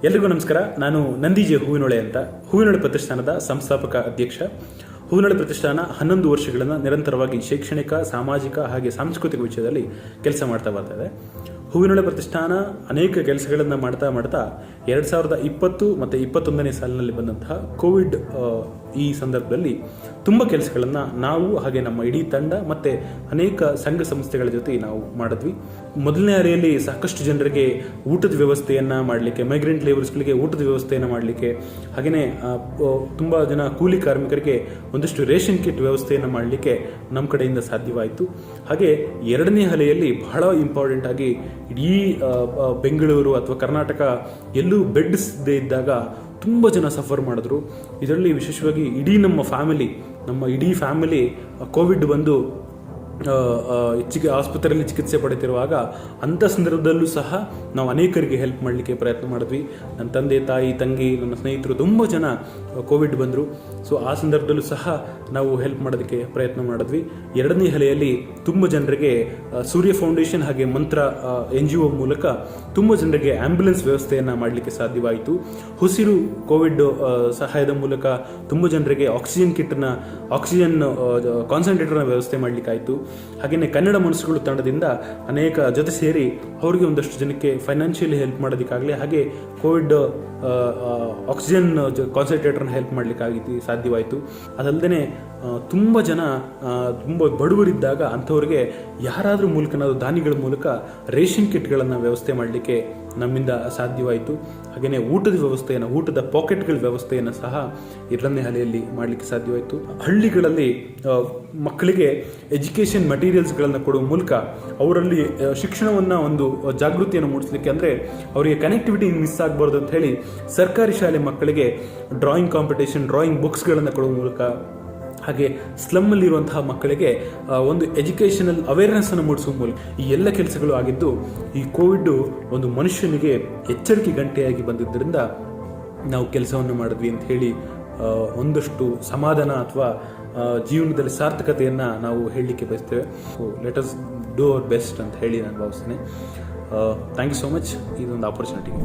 ಎಲ್ರಿಗೂ ನಮಸ್ಕಾರ. ನಾನು ನಂದಿಜೆ ಹೂವಿನೊಳೆ ಅಂತ, ಹೂವಿನೊಳೆ ಪ್ರತಿಷ್ಠಾನದ ಸಂಸ್ಥಾಪಕ ಅಧ್ಯಕ್ಷ. ಹೂವಿನೊಳೆ ಪ್ರತಿಷ್ಠಾನ 11 ವರ್ಷಗಳನ್ನು ನಿರಂತರವಾಗಿ ಶೈಕ್ಷಣಿಕ, ಸಾಮಾಜಿಕ ಹಾಗೆ ಸಾಂಸ್ಕೃತಿಕ ವಿಷಯದಲ್ಲಿ ಕೆಲಸ ಮಾಡ್ತಾ ಬರ್ತಾ ಹೂವಿನೊಳೆ ಪ್ರತಿಷ್ಠಾನ ಅನೇಕ ಕೆಲಸಗಳನ್ನು ಮಾಡ್ತಾ 2020 ಮತ್ತು 2021ನೇ ಸಾಲಿನಲ್ಲಿ ಬಂದಂತಹ ಕೋವಿಡ್ ಈ ಸಂದರ್ಭದಲ್ಲಿ ತುಂಬ ಕೆಲಸಗಳನ್ನು ನಾವು ಹಾಗೆ ನಮ್ಮ ಇಡೀ ತಂಡ ಮತ್ತು ಅನೇಕ ಸಂಘ ಸಂಸ್ಥೆಗಳ ಜೊತೆ ನಾವು ಮಾಡಿದ್ವಿ. ಮೊದಲನೇ ಅರೆಯಲ್ಲಿ ಸಾಕಷ್ಟು ಜನರಿಗೆ ಊಟದ ವ್ಯವಸ್ಥೆಯನ್ನು ಮಾಡಲಿಕ್ಕೆ, ಮೈಗ್ರೆಂಟ್ ಲೇಬರ್ಸ್ಗಳಿಗೆ ಊಟದ ವ್ಯವಸ್ಥೆಯನ್ನು ಮಾಡಲಿಕ್ಕೆ, ಹಾಗೆಯೇ ತುಂಬ ಜನ ಕೂಲಿ ಕಾರ್ಮಿಕರಿಗೆ ಒಂದಷ್ಟು ರೇಷನ್ ಕಿಟ್ ವ್ಯವಸ್ಥೆಯನ್ನು ಮಾಡಲಿಕ್ಕೆ ನಮ್ಮ ಕಡೆಯಿಂದ ಸಾಧ್ಯವಾಯಿತು. ಹಾಗೆ ಎರಡನೇ ಅಲೆಯಲ್ಲಿ ಬಹಳ ಇಂಪಾರ್ಟೆಂಟ್ ಆಗಿ ಇಡೀ ಬೆಂಗಳೂರು ಅಥವಾ ಕರ್ನಾಟಕ ಎಲ್ಲೂ ಬೆಡ್ಸ್ ಇದ್ದಾಗ ತುಂಬ ಜನ ಸಫರ್ ಮಾಡಿದ್ರು. ಇದರಲ್ಲಿ ವಿಶೇಷವಾಗಿ ನಮ್ಮ ಇಡೀ ಫ್ಯಾಮಿಲಿ ಕೋವಿಡ್ ಬಂದು ಆಸ್ಪತ್ರೆಯಲ್ಲಿ ಚಿಕಿತ್ಸೆ ಪಡೆತಿರುವಾಗ ಅಂಥ ಸಂದರ್ಭದಲ್ಲೂ ಸಹ ನಾವು ಅನೇಕರಿಗೆ ಹೆಲ್ಪ್ ಮಾಡಲಿಕ್ಕೆ ಪ್ರಯತ್ನ ಮಾಡಿದ್ವಿ. ನನ್ನ ತಂದೆ, ತಾಯಿ, ತಂಗಿ, ನನ್ನ ಸ್ನೇಹಿತರು ತುಂಬ ಜನ ಕೋವಿಡ್ ಬಂದರು. ಸೊ ಆ ಸಂದರ್ಭದಲ್ಲೂ ಸಹ ನಾವು ಹೆಲ್ಪ್ ಮಾಡೋದಕ್ಕೆ ಪ್ರಯತ್ನ ಮಾಡಿದ್ವಿ. ಎರಡನೇ ಅಲೆಯಲ್ಲಿ ತುಂಬ ಜನರಿಗೆ ಸೂರ್ಯ ಫೌಂಡೇಶನ್ ಹಾಗೆ ಮಂತ್ರ NGO ಮೂಲಕ ತುಂಬ ಜನರಿಗೆ ಆಂಬ್ಯುಲೆನ್ಸ್ ವ್ಯವಸ್ಥೆಯನ್ನು ಮಾಡಲಿಕ್ಕೆ ಸಾಧ್ಯವಾಯಿತು. ಹುಸಿರು ಕೋವಿಡ್ ಸಹಾಯದ ಮೂಲಕ ತುಂಬ ಜನರಿಗೆ ಆಕ್ಸಿಜನ್ ಕಾನ್ಸಂಟ್ರೇಟರ್ನ ವ್ಯವಸ್ಥೆ ಮಾಡಲಿಕ್ಕಾಯಿತು. ಹಾಗೆಯೇ ಕನ್ನಡ ಮನಸ್ಸುಗಳು ತಂಡದಿಂದ ಅನೇಕ ಜೊತೆ ಸೇರಿ ಅವರಿಗೆ ಒಂದಷ್ಟು ಜನಕ್ಕೆ ಫೈನಾನ್ಷಿಯಲಿ ಹೆಲ್ಪ್ ಮಾಡೋದಕ್ಕಾಗಲಿ, ಹಾಗೆ ಕೋವಿಡ್ ಆಕ್ಸಿಜನ್ ಕಾನ್ಸಂಟ್ರೇಟರ್ನ ಹೆಲ್ಪ್ ಮಾಡಲಿಕ್ಕಾಗಿ ಸಾಧ್ಯವಾಯಿತು. ಅದಲ್ಲದೆ ತುಂಬ ಜನ ತುಂಬ ಬಡವರಿದ್ದಾಗ ಅಂಥವ್ರಿಗೆ ಯಾರಾದರೂ ದಾನಿಗಳ ಮೂಲಕ ರೇಷನ್ ಕಿಟ್ಗಳನ್ನು ವ್ಯವಸ್ಥೆ ಮಾಡಲಿಕ್ಕೆ ನಮ್ಮಿಂದ ಸಾಧ್ಯವಾಯಿತು. ಹಾಗೆಯೇ ಊಟದ ಪಾಕೆಟ್ಗಳ ವ್ಯವಸ್ಥೆಯನ್ನು ಸಹ ಎರಡನೇ ಅಲೆಯಲ್ಲಿ ಮಾಡಲಿಕ್ಕೆ ಸಾಧ್ಯವಾಯಿತು. ಹಳ್ಳಿಗಳಲ್ಲಿ ಮಕ್ಕಳಿಗೆ ಎಜುಕೇಷನ್ ಮೆಟೀರಿಯಲ್ಸ್ಗಳನ್ನು ಕೊಡುವ ಮೂಲಕ ಅವರಲ್ಲಿ ಶಿಕ್ಷಣವನ್ನು ಒಂದು ಜಾಗೃತಿಯನ್ನು ಮೂಡಿಸಲಿಕ್ಕೆ, ಅಂದರೆ ಅವರಿಗೆ ಕನೆಕ್ಟಿವಿಟಿ ಮಿಸ್ ಆಗಬಾರ್ದು ಅಂತ ಹೇಳಿ ಸರ್ಕಾರಿ ಶಾಲೆ ಮಕ್ಕಳಿಗೆ ಡ್ರಾಯಿಂಗ್ ಕಾಂಪಿಟೇಷನ್, ಡ್ರಾಯಿಂಗ್ ಬುಕ್ಸ್ಗಳನ್ನು ಕೊಡುವ ಮೂಲಕ, ಹಾಗೆ ಸ್ಲಮ್ಮಲ್ಲಿರುವಂತಹ ಮಕ್ಕಳಿಗೆ ಒಂದು ಎಜುಕೇಷನಲ್ ಅವೇರ್ನೆಸ್ಸನ್ನು ಮೂಡಿಸುವ ಮೂಲಕ ಈ ಎಲ್ಲ ಕೆಲಸಗಳು ಆಗಿದ್ದು, ಈ ಕೋವಿಡ್ ಒಂದು ಮನುಷ್ಯನಿಗೆ ಎಚ್ಚರಿಕೆ ಗಂಟೆಯಾಗಿ ಬಂದಿದ್ದರಿಂದ ನಾವು ಕೆಲಸವನ್ನು ಮಾಡಿದ್ವಿ ಅಂತ ಹೇಳಿ ಒಂದಷ್ಟು ಸಮಾಧಾನ ಅಥವಾ ಜೀವನದಲ್ಲಿ ಸಾರ್ಥಕತೆಯನ್ನು ನಾವು ಹೇಳಲಿಕ್ಕೆ ಬಯಸ್ತೇವೆ. So let us do our best ಅಂತ ಹೇಳಿ ನಾನು ಭಾವಿಸ್ತೇನೆ. ಥ್ಯಾಂಕ್ ಯು ಸೋ ಮಚ್ ಇದೊಂದು ಆಪರ್ಚುನಿಟಿಗೆ.